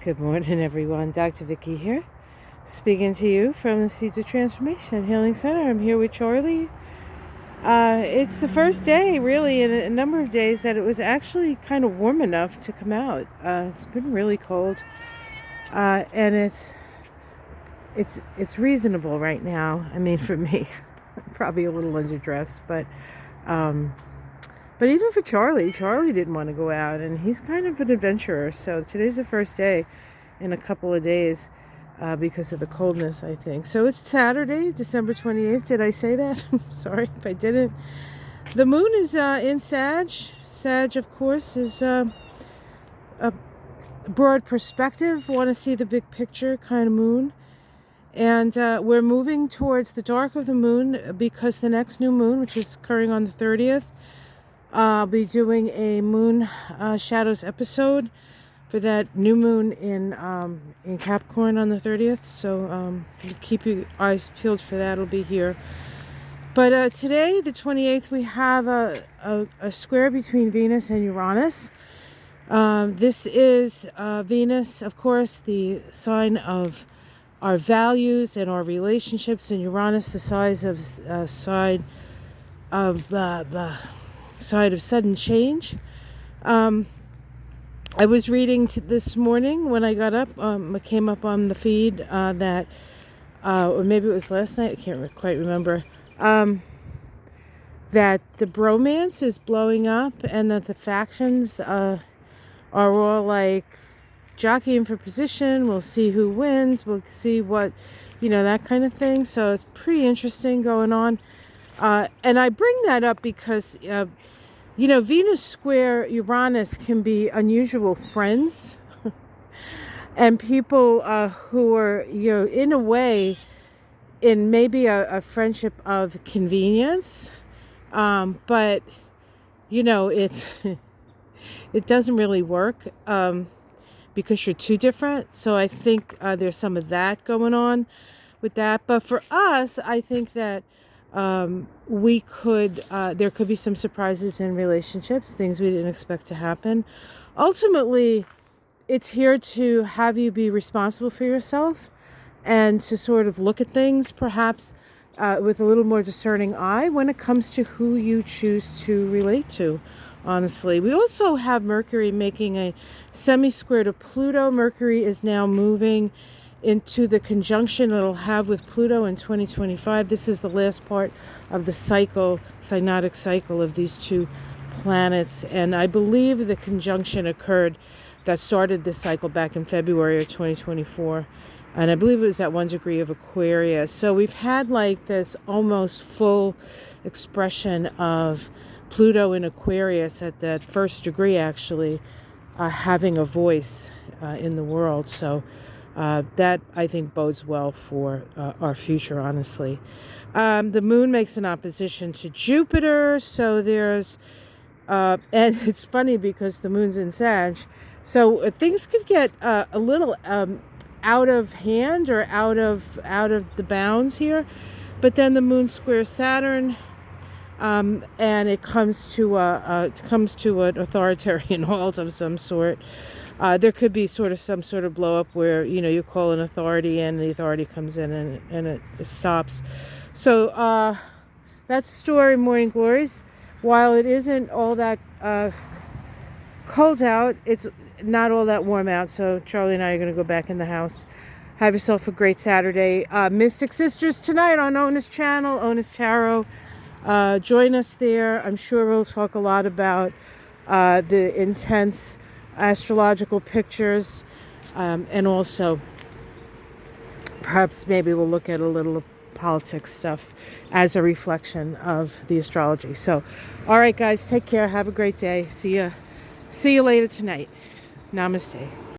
Good morning, everyone. Dr. Vicky here, speaking to you from the Seeds of Transformation Healing Center. I'm here with Charlie. It's the first day, really, in a number of days that it was actually kind of warm enough to come out. It's been really cold, and it's reasonable right now. I mean, for me, probably a little underdressed, but even for Charlie didn't want to go out, and he's kind of an adventurer. So today's the first day in a couple of days because of the coldness, I think. So it's Saturday, December 28th. Did I say that? I'm sorry if I didn't. The moon is in Sag. Sag, of course, is a broad perspective, want to see the big picture kind of moon. And we're moving towards the dark of the moon because the next new moon, which is occurring on the 30th, I'll be doing a moon shadows episode for that new moon in Capricorn on the 30th. So keep your eyes peeled for that. It'll be here. But today, the 28th, we have a square between Venus and Uranus. This is Venus, of course, the sign of our values and our relationships, and Uranus, the side of sudden change. I was reading this morning when I got up. I came up on the feed that, or maybe it was last night, I can't quite remember, that the bromance is blowing up and that the factions are all like jockeying for position. We'll see who wins. We'll see what, that kind of thing. So it's pretty interesting going on. And I bring that up because, Venus square Uranus can be unusual friends and people who are, in a way, in maybe a friendship of convenience. But, it doesn't really work because you're too different. So I think there's some of that going on with that. But for us, I think that there could be some surprises in relationships, things we didn't expect to happen. Ultimately, it's here to have you be responsible for yourself and to sort of look at things perhaps with a little more discerning eye when it comes to who you choose to relate to, honestly. We also have Mercury making a semi-square to Pluto. Mercury is now moving into the conjunction it'll have with Pluto in 2025. This is the last part of the synodic cycle of these two planets. And I believe the conjunction that started this cycle back in February of 2024. And I believe it was at 1 degree of Aquarius. So we've had like this almost full expression of Pluto in Aquarius at that first degree, actually, having a voice in the world. So that, I think, bodes well for our future, honestly. The moon makes an opposition to Jupiter, so there's... and it's funny because the moon's in Sag, so things could get a little out of hand or out of the bounds here. But then the moon squares Saturn, and it comes to an authoritarian halt of some sort. There could be some sort of blow up where, you call an authority and the authority comes in and it stops. So that's the story, Morning Glories. While it isn't all that cold out, it's not all that warm out. So Charlie and I are going to go back in the house. Have yourself a great Saturday. Mystic Sisters tonight on Ona's channel, Ona's Tarot. Join us there. I'm sure we'll talk a lot about the intense astrological pictures, and also perhaps maybe we'll look at a little of politics stuff as a reflection of the astrology. So, all right, guys, take care. Have a great day. See you later tonight. Namaste.